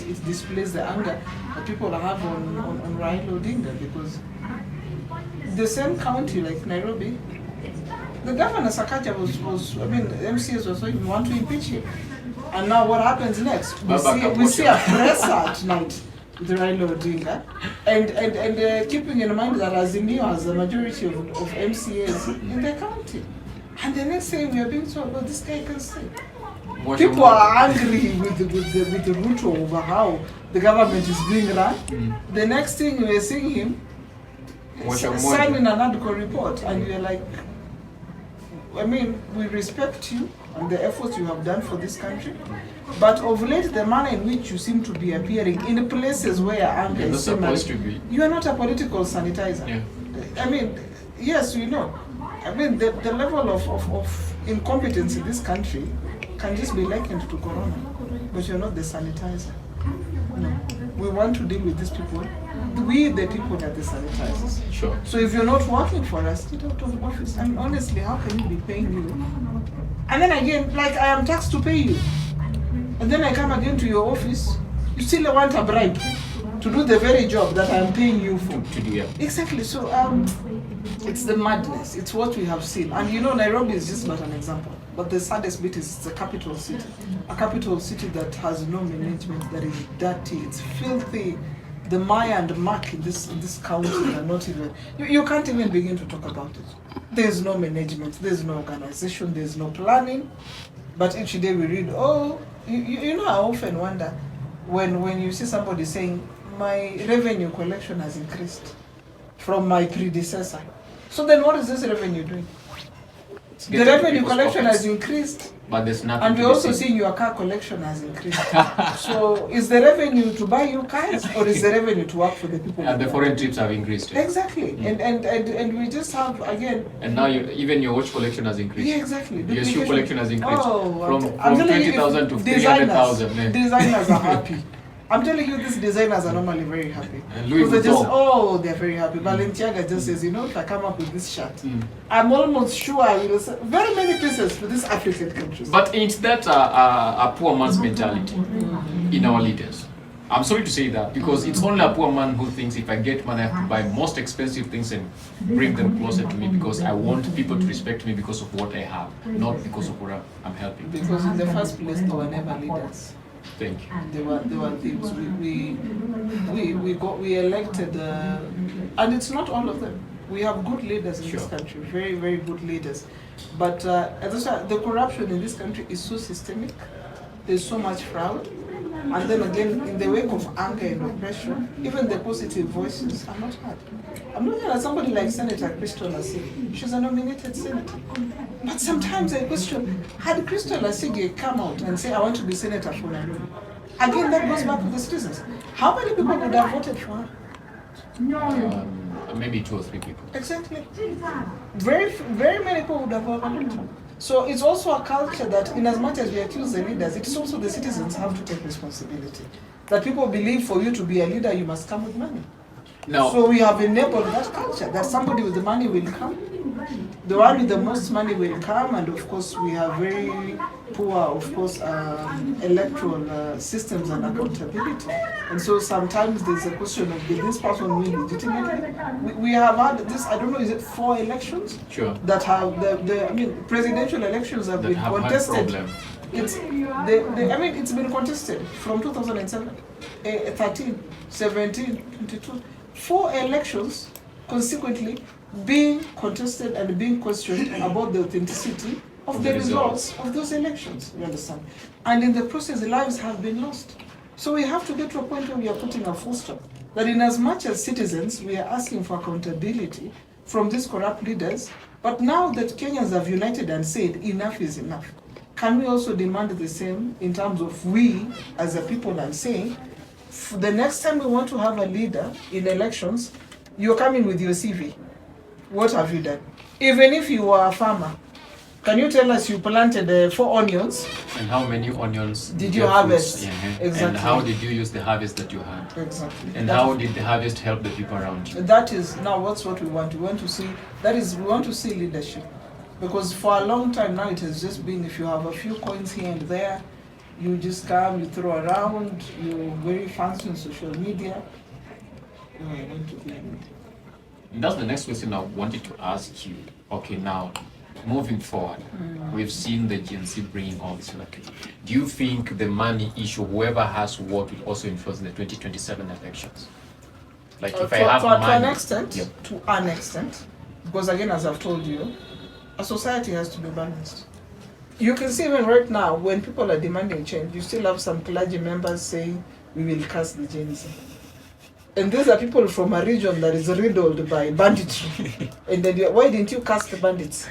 it displays the anger that people have on Raila Odinga, because the same county like Nairobi, the governor Sakaja was MCs was saying we want to impeach him. And now what happens next? We see a presser at night with Raila Odinga, and keeping in mind that Azimio has the majority of MCAs in the county. And the next thing we are being told, well, this guy can say. People are angry with the Ruto over how the government is being run. The next thing we are seeing him signing an article report, and we are like, I mean, we respect you and the efforts you have done for this country, but of late, the manner in which you seem to be appearing in places where anger is supposed to be, you are not a political sanitizer. Yeah. I mean, yes, we know. I mean, the level of incompetence in this country can just be likened to corona, but you're not the sanitizer. No. We want to deal with these people. We, the people, are the sanitizers. Sure. So if you're not working for us, get out of office. I mean, honestly, how can you be paying you? And then again, like I am taxed to pay you. And then I come again to your office, you still want a bribe to do the very job that I am paying you for. To do, yeah. Exactly. So it's the madness. It's what we have seen. And you know, Nairobi is just not an example. But the saddest bit is it's a capital city. A capital city that has no management, that is dirty, it's filthy. The mire and muck in this county are not even, you can't even begin to talk about it. There's no management, there's no organization, there's no planning. But each day we read, oh, you know, I often wonder when you see somebody saying, my revenue collection has increased from my predecessor. So then what is this revenue doing? The revenue collection has increased, but there's nothing. And we're also seeing your car collection has increased. So is the revenue to buy your cars, or is the revenue to work for the people? And the foreign trips have increased. Exactly. And we just have again. And now even your watch collection has increased. Yeah, exactly. Your shoe collection has increased from 20,000 to 300,000. Designers are happy. I'm telling you, these designers are normally very happy. Because they're very happy. Balenciaga just says, you know, if I come up with this shirt, I'm almost sure I will sell very many pieces for these African countries. But it's that a poor man's mentality in our leaders. I'm sorry to say that, because it's only a poor man who thinks if I get money, I have to buy most expensive things and bring them closer to me, because I want people to respect me because of what I have, not because of what I'm helping. Because in the first place, they were never leaders. Thank you. They were things we elected, and it's not all of them. We have good leaders in this country, very, very good leaders. But the corruption in this country is so systemic. There's so much fraud. And then again, in the wake of anger and oppression, even the positive voices are not heard. I'm looking at somebody like Senator Crystal Asigi. She's a nominated senator. But sometimes I question, had Crystal Asigi come out and say, I want to be senator for Nairobi? Again, that goes back to the citizens. How many people would have voted for her? Maybe 2 or 3 people. Exactly. Very, very many people would have voted her. So it's also a culture that, in as much as we accuse the leaders, it's also the citizens have to take responsibility. That people believe for you to be a leader, you must come with money. No. So we have enabled that culture, that somebody with the money will come, the one with the most money will come, and of course we have very poor, of course, electoral systems and accountability. And so sometimes there's a question of, did this person win legitimately? We have had this, I don't know, is it 4 elections? Sure. That have, presidential elections have been contested. It's been contested from 2007, 13, 17, 22. 4 elections consequently being contested and being questioned about the authenticity of the results of those elections, you understand? And in the process, lives have been lost. So we have to get to a point where we are putting a full stop. That in as much as citizens, we are asking for accountability from these corrupt leaders, but now that Kenyans have united and said enough is enough, can we also demand the same in terms of we as a people and saying, the next time we want to have a leader in elections, you're coming with your CV. What have you done? Even if you were a farmer, can you tell us you planted 4 onions? And how many onions did you harvest? Yeah. Exactly. And how did you use the harvest that you had? Exactly. And how did the harvest help the people around you? That is, now what's what we want. We want to see, we want to see leadership. Because for a long time now it has just been, if you have a few coins here and there, You just come, you throw around, you're very fancy on social media. No, I want to be. And that's the next question I wanted to ask you. Okay, now moving forward, we've seen the GenZ bringing all this. Like, do you think the money issue, whoever has what, will also influence the 2027 elections? Like if I have money, to an extent, yep. To an extent, because again, as I've told you, a society has to be balanced. You can see even right now, when people are demanding change, you still have some clergy members saying, we will cast the GenZ. And these are people from a region that is riddled by banditry. And then why didn't you cast the bandits?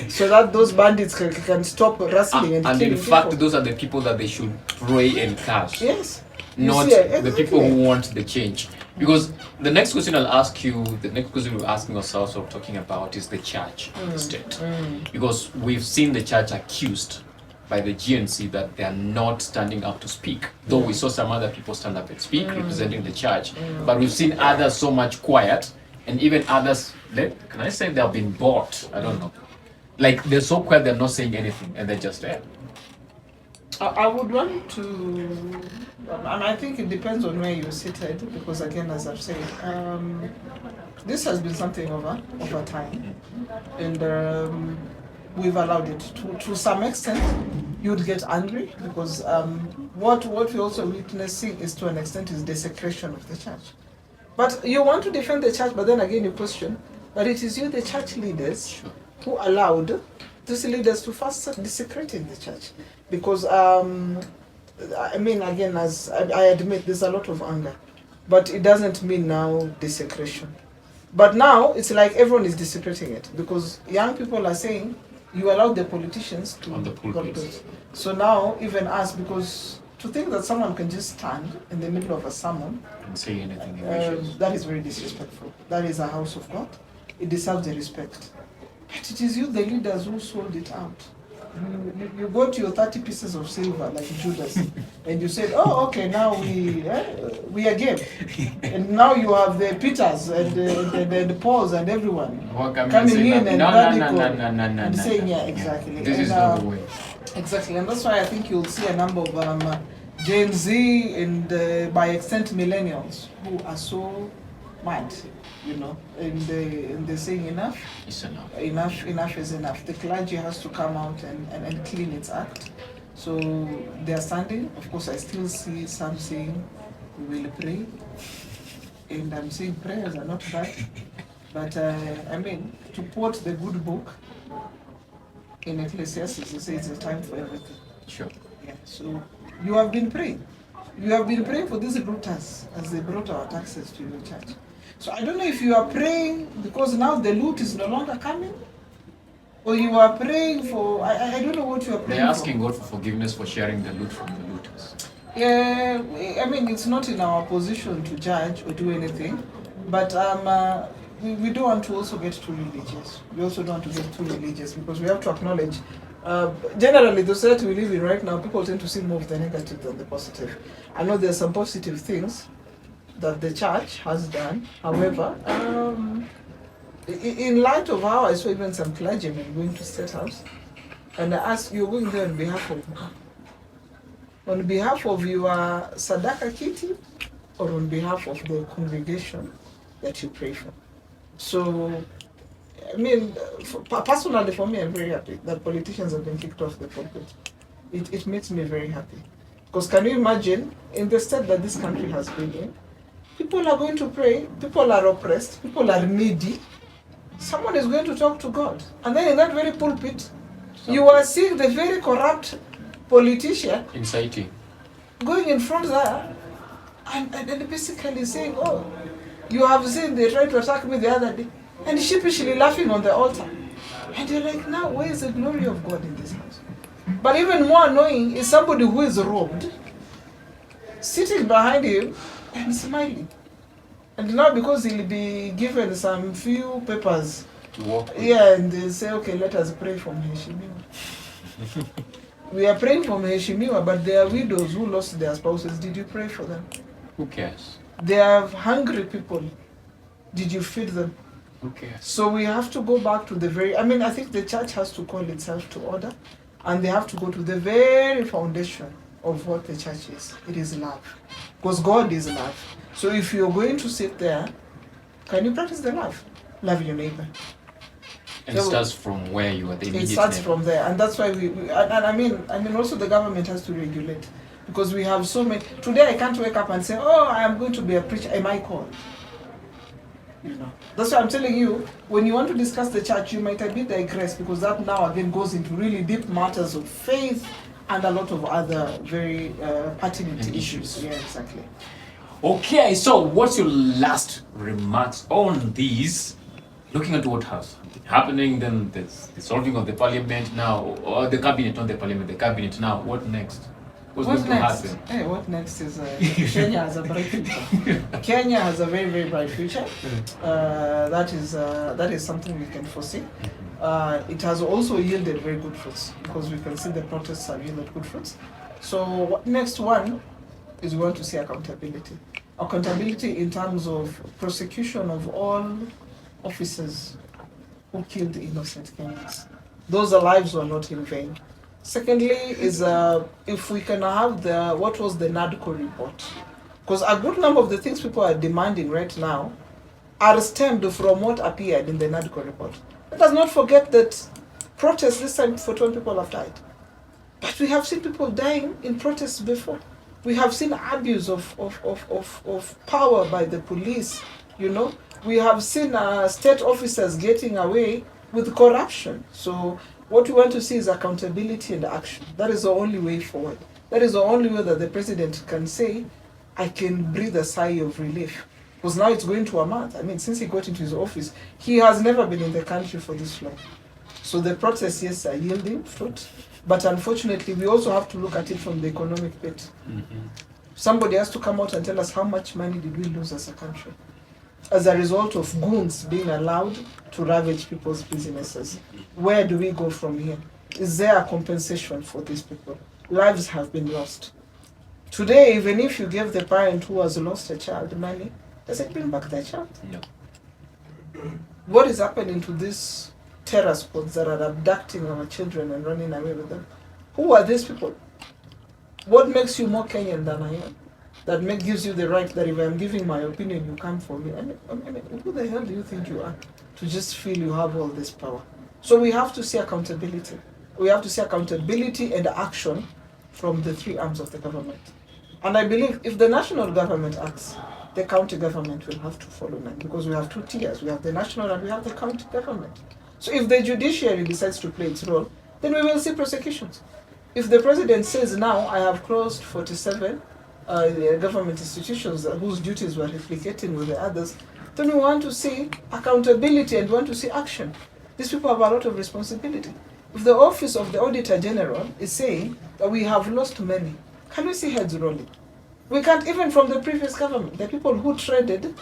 So that those bandits can stop wrestling and killing in fact, people. those are the people that they should pray and cast. Yes. Not exactly. the people who want the change. Because the next question I'll ask you, the next question we're asking ourselves or talking about is the church state. Because we've seen the church accused by the GNC that they are not standing up to speak. Though we saw some other people stand up and speak representing the church. But we've seen others so much quiet, and even others, can I say they've been bought? I don't know. Like they're so quiet, they're not saying anything, and they're just there. I would want to, and I think it depends on where you're seated, because again, as I've said, this has been something over time, and we've allowed it to some extent. You'd get angry because what we're also witnessing is, to an extent, is desecration of the church. But you want to defend the church, but then again you question, but it is you, the church leaders, who allowed these leaders to first start desecrating the church. Because, I mean, again, as I admit, there's a lot of anger. But it doesn't mean now desecration. But now, it's like everyone is desecrating it. Because young people are saying, you allow the politicians to... On the pulpit. So now, even us, because to think that someone can just stand in the middle of a sermon... And say anything he wishes. That is very disrespectful. That is a house of God. It deserves the respect. But it is you, the leaders, who sold it out. You got your 30 pieces of silver like Judas, and you said, oh, okay, now we are game. And now you have the Peters and the Pauls and everyone coming in and and saying, yeah, exactly. This is not the way. Exactly, and that's why I think you'll see a number of Gen Z and by extent millennials who are so mad, you know, and they're saying enough. It's enough. Enough is enough. The clergy has to come out and clean its act. So they are standing. Of course, I still see some saying, we will pray. And I'm saying prayers are not bad. But I mean, to quote the good book in Ecclesiastes, it says it's a time for everything. Sure. Yeah. So you have been praying. You have been praying for these looters as they brought our taxes to your church. So I don't know if you are praying because now the loot is no longer coming, or you are praying for, I don't know what you are praying for. They're asking God for forgiveness for sharing the loot from the looters. Yeah, I mean, it's not in our position to judge or do anything, but we don't want to also get too religious. We also don't want to get too religious because we have to acknowledge, generally the society we live in right now, people tend to see more of the negative than the positive. I know there's some positive things that the church has done. However, in light of how I saw even some clergymen going to State House, and I asked, you're going there on behalf of who? On behalf of your Sadaka kitty, or on behalf of the congregation that you pray for? So, I mean, personally for me, I'm very happy that politicians have been kicked off the pulpit. It makes me very happy. Because can you imagine, in the state that this country has been in, people are going to pray, people are oppressed, people are needy. Someone is going to talk to God. And then in that very pulpit, you are seeing the very corrupt politician inciting, going in front there and basically saying, oh, you have seen they tried to attack me the other day, and sheepishly laughing on the altar. And you're like, now where is the glory of God in this house? But even more annoying is somebody who is robed, sitting behind him and smiling. And now because he'll be given some few papers to walk with. Yeah, and they say, okay, let us pray for Mheshimiwa. We are praying for Mheshimiwa, but there are widows who lost their spouses. Did you pray for them? Who cares? There are hungry people. Did you feed them? Who cares? So we have to go back to the very, I mean, I think the church has to call itself to order, and they have to go to the very foundation of what the church is. It is love. Because God is love. So if you're going to sit there, can you practice the love? Love your neighbor. And it starts from where you are, the immediate It starts neighbor. from there, and that's why and I mean also the government has to regulate, because we have so many. Today I can't wake up and say, oh, I am going to be a preacher. Am I called? You know, that's why I'm telling you, when you want to discuss the church, you might a bit digress, because that now again goes into really deep matters of faith and a lot of other very pertinent issues. Yeah, exactly. Okay, so what's your last remarks on these? Looking at what has been happening, then there's the solving of the parliament now, or the cabinet, not the parliament, the cabinet now. What next? What's going to happen? Hey, what next is Kenya has a bright future. Kenya has a very, very bright future. That is something we can foresee. It has also yielded very good fruits, because we can see the protests have yielded good fruits. So what next one is we want to see accountability. Accountability in terms of prosecution of all officers who killed innocent Kenyans. Those lives were not in vain. Secondly is if we can have what was the NADCO report. Because a good number of the things people are demanding right now are stemmed from what appeared in the NADCO report. Let us not forget that protests this time 41 people have died. But we have seen people dying in protests before. We have seen abuse of power by the police, you know. We have seen state officers getting away with corruption. So what we want to see is accountability and action. That is the only way forward. That is the only way that the president can say, I can breathe a sigh of relief. Because now it's going to a month. I mean, since he got into his office, he has never been in the country for this long. So the protests, yes, are yielding fruit. But unfortunately, we also have to look at it from the economic bit. Mm-hmm. Somebody has to come out and tell us how much money did we lose as a country as a result of goons being allowed to ravage people's businesses. Where do we go from here? Is there a compensation for these people? Lives have been lost. Today, even if you give the parent who has lost a child money, does it bring back their child? No. What is happening to these terror squads that are abducting our children and running away with them? Who are these people? What makes you more Kenyan than I am? That gives you the right that if I'm giving my opinion, you come for me. I mean, who the hell do you think you are to just feel you have all this power? So we have to see accountability. We have to see accountability and action from the three arms of the government. And I believe if the national government acts, the county government will have to follow them, because we have two tiers. We have the national and we have the county government. So if the judiciary decides to play its role, then we will see prosecutions. If the president says now, I have closed 47 government institutions whose duties were replicating with the others, then we want to see accountability and we want to see action. These people have a lot of responsibility. If the office of the Auditor General is saying that we have lost many, can we see heads rolling? We can't, even from the previous government, the people who traded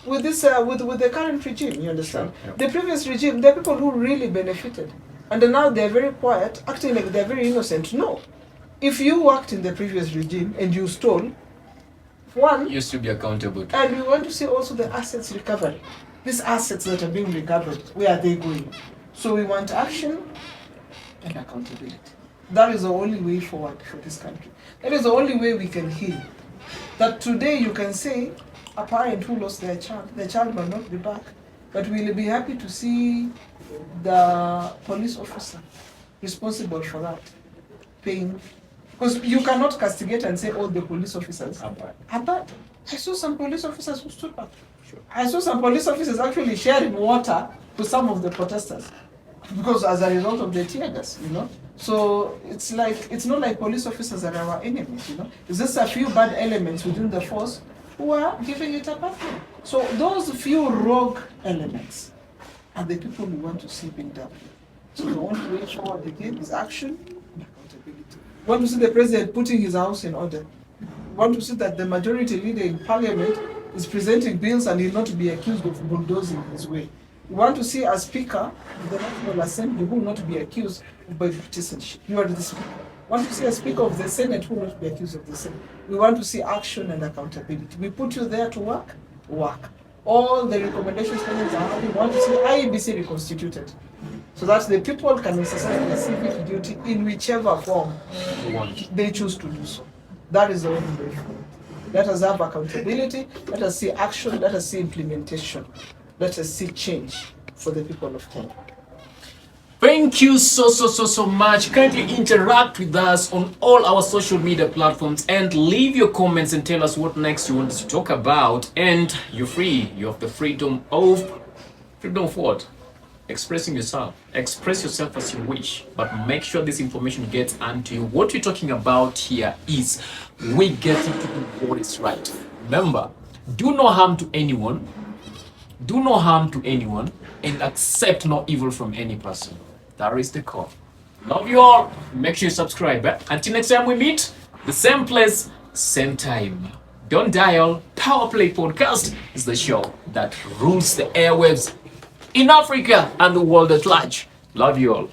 with this, with the current regime, you understand? Sure, yeah. The previous regime, the people who really benefited. And now they're very quiet, acting like they're very innocent. No. If you worked in the previous regime and you stole, one, you should be accountable to. And we want to see also the assets recovery. These assets that are being recovered, where are they going? So we want action and accountability. That is the only way forward for this country. That is the only way we can heal. That today you can say, a parent who lost their child will not be back, but we'll be happy to see the police officer responsible for that paying. Because you cannot castigate and say all the police officers are bad. I saw some police officers who stood up. Sure. I saw some police officers actually sharing water to some of the protesters, because as a result of the tear gas, you know. So it's not like police officers are our enemies, you know. It's just a few bad elements within the force who are giving it a battle. So those few rogue elements are the people we want to see being done. So the only way forward again is action and accountability. We want to see the president putting his house in order. We want to see that the majority leader in parliament is presenting bills and he'll not be accused of bulldozing his way. We want to see a speaker of the National Assembly who will not be accused of partisanship. You are the speaker. We want to see a speaker of the Senate who will not be accused of the Senate. We want to see action and accountability. We put you there to work. All the recommendations Kenyans are having. We want to see IEBC reconstituted. so that the people can exercise their civic duty in whichever form they choose to do so. That is the only way forward. Let us have accountability, let us see action, let us see implementation, let us see change for the people of Kenya. Thank you so much. Kindly interact with us on all our social media platforms and leave your comments and tell us what next you want us to talk about. And you're free. You have the freedom of what? Expressing yourself. Express yourself as you wish, but make sure this information gets onto you. What we're talking about here is we get to do what is right. Remember, do no harm to anyone. Do no harm to anyone and accept no evil from any person. That is the call. Love you all. Make sure you subscribe. Until next time we meet, the same place, same time. Don't dial. Power Play Podcast is the show that rules the airwaves in Africa and the world at large. Love you all.